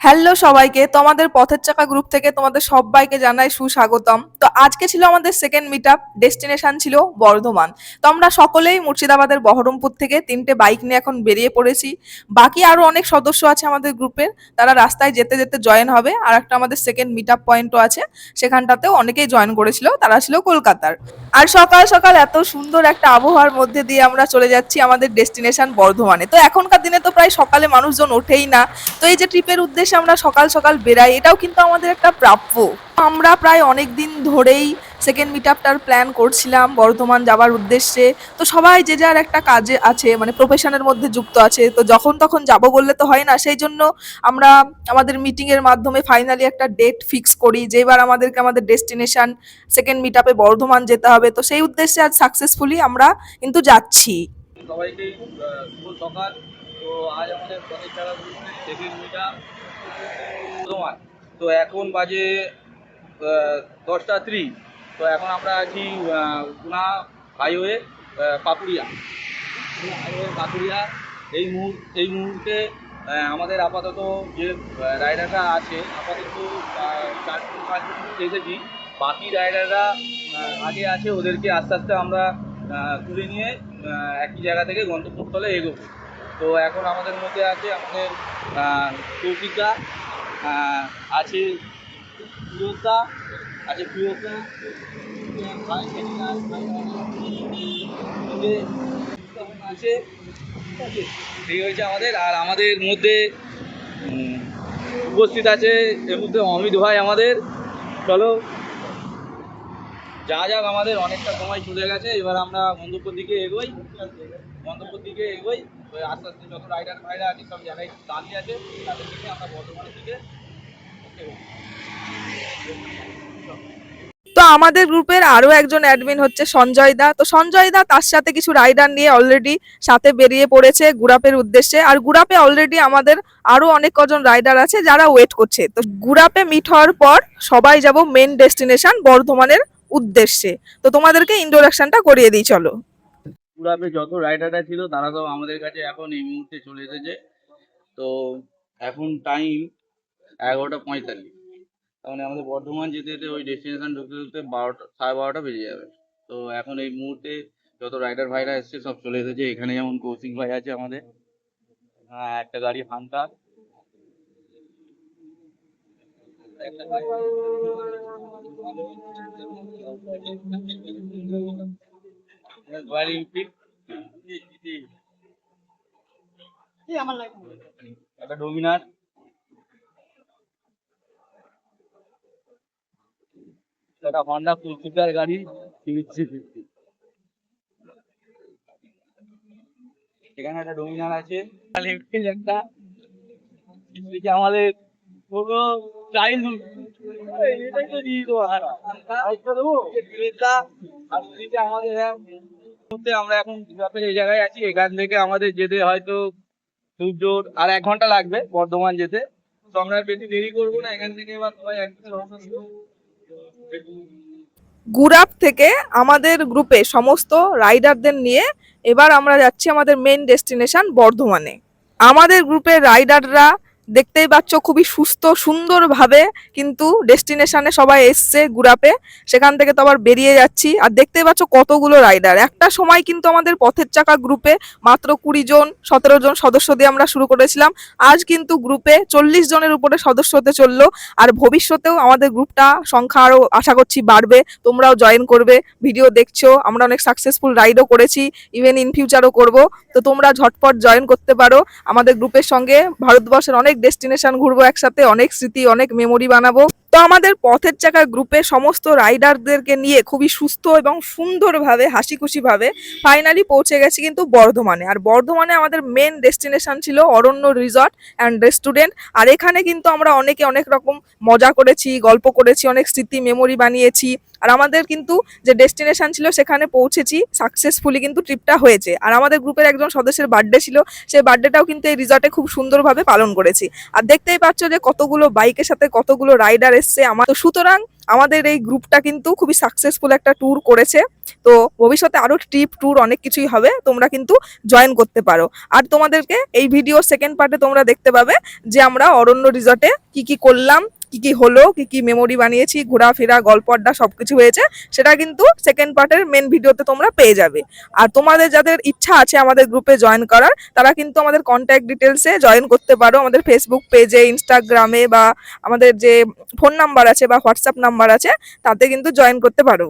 Hello সবাইকে, তোমাদের পথের চাকা গ্রুপ থেকে তোমাদের সবাইকে জানাই সুস্বাগতম। তো আজকে ছিল আমাদের সেকেন্ড মিট আপ, ডেস্টিনেশন ছিল বর্ধমান। তো আমরা সকলেই মুর্শিদাবাদের বহরমপুর থেকে 3টে বাইক নিয়ে এখন বেরিয়ে পড়েছি। বাকি আরো অনেক সদস্য আছে আমাদের গ্রুপের, তারা রাস্তায় যেতে যেতে জয়েন হবে। আর একটা আমাদের সেকেন্ড মিট আপ পয়েন্টও আছে, সেখানটাতেও অনেকেই জয়েন করেছিল, তারা ছিল কলকাতার। আর সকাল সকাল এত সুন্দর একটা আবহাওয়ার মধ্যে দিয়ে আমরা চলে যাচ্ছি আমাদের ডেস্টিনেশন বর্ধমানে। তো এখনকার দিনে তো প্রায় সকালে মানুষজন ওঠেই না, তো এই যে ট্রিপের উদ্দেশ্যে আমরা সকাল সকাল বেরাই, এটাও কিন্তু আমাদের একটা প্রাপ্য। আমরা প্রায় অনেক দিন ধরেই সেকেন্ড মিট আপটার প্ল্যান করছিলাম বর্ধমান যাওয়ার উদ্দেশ্যে। তো সবাই যে যার একটা কাজে আছে, মানে প্রফেশনের মধ্যে যুক্ত আছে, তো যখন তখন যাব বললে তো হয় না। সেই জন্য আমরা আমাদের মিটিং এর মাধ্যমে ফাইনালি একটা ডেট ফিক্স করি যে এবার আমাদেরকে আমাদের ডেস্টিনেশন সেকেন্ড মিট আপে বর্ধমান যেতে হবে। তো সেই উদ্দেশ্যে আজ সাকসেসফুলি আমরা কিন্তু যাচ্ছি। সবাইকে শুভ সকাল। তো আজ আমাদের পথের চাকা গ্রুপের সেকেন্ড মিটা বর্ধমান। তো এখন বাজে 10টা 30। তো এখন আমরা আছি গুনা হাইওয়ে পাকুড়িয়া। হাইওয়ে পাকুড়িয়া। এই মুহূর্তে আমাদের আপাতত যে রাইডাররা আছে আপাতত 4-5 এসেছি। বাকি রাইডাররা আগে আছে, ওদেরকে আস্তে আস্তে আমরা তুলে নিয়ে একই জায়গা থেকে গন্তব্যস্থলে এগোবো। তো এখন আমাদের মধ্যে আছে আমাদের কৌশিকদা, আছে প্রিয়তা, আছে প্রিয়তা আছে, ঠিক হয়েছে আমাদের। আর আমাদের মধ্যে উপস্থিত আছে এর মধ্যে অমিত ভাই আমাদের। চলো যা যাক, আমাদের অনেকটা সময় চলে গেছে, এবার আমরা গন্তব্যের দিকে এগোই। ওই আস্তে আস্তে যত রাইডার ভাইরা আছে সব জায়গায় দাঁড়িয়ে আছে, তাদের দিকে আমরা বর্ধমানের দিকে এগোই। তো আমাদের গ্রুপের আরো একজন অ্যাডমিন হচ্ছে সঞ্জয় দা। তো সঞ্জয় দা তার সাথে কিছু রাইডার নিয়ে অলরেডি সাথে বেরিয়ে পড়েছে গুরাপের উদ্দেশ্যে। আর গুরাপে অলরেডি আমাদের আরো অনেক কজন রাইডার আছে যারা ওয়েট করছে। তো গুরাপে মিট হওয়ার পর সবাই যাব মেন ডেস্টিনেশন বর্ধমানের উদ্দেশ্যে। তো তোমাদেরকে ইন্ট্রোডাকশনটা করিয়ে দিই, চলো। পুরাবে যত রাইডাররা ছিল তারা তো আমাদের কাছে এখন এই মুহূর্তে চলে এসেছে। তো এখন টাইম 11টা 45। তাহলে আমাদের বর্ধমান যেতে যেতে ওই ডেস্টিনেশন ঢুকতে ঢুকতে 12টা 12:30 বেজে যাবে। তো এখন এই মুহূর্তে যত রাইডার ভাইরা এসছে সব চলে এসেছে। এখানে যেমন কৌশিক ভাই আছে আমাদের, একটা গাড়ি হান্টার, একটা গাড়ি একটা ডোমিনার, একটা হন্ডা ফুল সুপার গাড়ি 350। এখানে একটা ডোমিনার আছে, একটা আমাদের পুরো চাইল্ডহুড। আমরা এখন এই জায়গায় আছি, এখান থেকে আমাদের যেতে হয়তো খুব জোর আর 1 ঘন্টা লাগবে বর্ধমান যেতে। তো আমরা বেশি দেরি করবো না, এখান থেকে এবার সবাই গুরাপ থেকে আমাদের গ্রুপে সমস্ত রাইডারদের নিয়ে এবার আমরা যাচ্ছি আমাদের মেন ডেস্টিনেশন বর্ধমানে। আমাদের গ্রুপের রাইডাররা দেখতেই পাচ্ছ খুবই সুস্থ সুন্দরভাবে কিন্তু ডেস্টিনেশনে সবাই এসছে গুরাপে। সেখান থেকে তো আবার বেরিয়ে যাচ্ছি। আর দেখতেই পাচ্ছ কতগুলো রাইডার। একটা সময় কিন্তু আমাদের পথের চাকা গ্রুপে মাত্র 20 জন 17 জন সদস্য দিয়ে আমরা শুরু করেছিলাম। আজ কিন্তু গ্রুপে 40 জনের উপরে সদস্য হতে চললো। আর ভবিষ্যতেও আমাদের গ্রুপটা সংখ্যা আরো আশা করছি বাড়বে, তোমরাও জয়েন করবে। ভিডিও দেখছো, আমরা অনেক সাকসেসফুল রাইডও করেছি, ইভেন ইন ফিউচারও করব। তো তোমরা ঝটপট জয়েন করতে পারো আমাদের গ্রুপের সঙ্গে। ভারতবর্ষের অনেক ডেস্টিনেশন ঘুরবো একসাথে, অনেক স্মৃতি অনেক মেমোরি বানাবো। তো আমাদের পথের চাকা গ্রুপে সমস্ত রাইডারদেরকে নিয়ে খুবই সুস্থ এবং সুন্দরভাবে হাসি খুশি ভাবে ফাইনালি পৌঁছে গেছি কিন্তু বর্ধমানে। আর বর্ধমানে আমাদের মেন ডেস্টিনেশন ছিল অরণ্য রিসর্ট অ্যান্ড রেস্টুরেন্ট। আর এখানে কিন্তু আমরা অনেকে অনেক রকম মজা করেছি, গল্প করেছি, অনেক স্মৃতি মেমোরি বানিয়েছি। আর আমাদের কিন্তু যে ডেস্টিনেশন ছিল সেখানে পৌঁছেছি সাকসেসফুলি, কিন্তু ট্রিপটা হয়েছে। আর আমাদের গ্রুপের একজন সদস্যের বার্থডে ছিল, সেই বার্থডেটাও কিন্তু এই রিসর্টে খুব সুন্দরভাবে পালন করেছি। আর দেখতেই পাচ্ছ যে কতগুলো বাইকের সাথে কতগুলো রাইডার এসছে আমার। তো সুতরাং আমাদের এই গ্রুপটা কিন্তু খুবই সাকসেসফুল একটা ট্যুর করেছে। তো ভবিষ্যতে আরো ট্রিপ ট্যুর অনেক কিছুই হবে, তোমরা কিন্তু জয়েন করতে পারো। আর তোমাদেরকে এই ভিডিও সেকেন্ড পার্টে তোমরা দেখতে পাবে যে আমরা অরণ্য রিসর্টে কি কি করলাম, কি কি হলো, কি কি মেমোরি বানিয়েছি, ঘোরাফেরা, গল্প আড্ডা সবকিছু হয়েছে, সেটা কিন্তু সেকেন্ড পার্টের মেন ভিডিওতে তোমরা পেয়ে যাবে। আর তোমাদের যাদের ইচ্ছা আছে আমাদের গ্রুপে জয়েন করার, তারা কিন্তু আমাদের কন্ট্যাক্ট ডিটেলসে জয়েন করতে পারো, আমাদের ফেসবুক পেজে, ইনস্টাগ্রামে, বা আমাদের যে ফোন নাম্বার আছে বা হোয়াটসঅ্যাপ নাম্বার আছে তাতে কিন্তু জয়েন করতে পারো।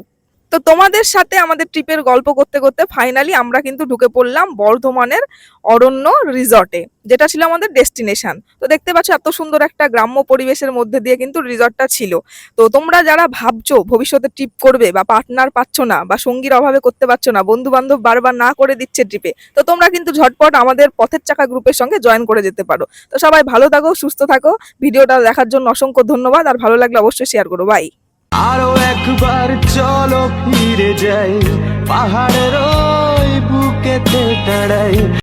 তো তোমাদের সাথে আমাদের ট্রিপের গল্প করতে করতে ফাইনালি আমরা কিন্তু ঢুকে পড়লাম বর্ধমানের অরণ্য রিসর্টে, যেটা ছিল আমাদের ডেস্টিনেশন। তো দেখতে পাচ্ছ এত সুন্দর একটা গ্রাম্য পরিবেশের মধ্যে দিয়ে কিন্তু রিসর্টটা ছিল। তো তোমরা যারা ভাবছো ভবিষ্যতে ট্রিপ করবে, বা পার্টনার পাচ্ছ না, বা সঙ্গীর অভাবে করতে পারছো না, বন্ধু বান্ধব বারবার না করে দিচ্ছে ট্রিপে, তো তোমরা কিন্তু ঝটপট আমাদের পথের চাকা গ্রুপের সঙ্গে জয়েন করে যেতে পারো। তো সবাই ভালো থাকো, সুস্থ থাকো। ভিডিওটা দেখার জন্য অসংখ্য ধন্যবাদ, আর ভালো লাগলে অবশ্যই শেয়ার করো। বাই। আরো একবার চলো ফিরে যাই, পাহাড়ের ওই বুকেতে দাঁড়াই।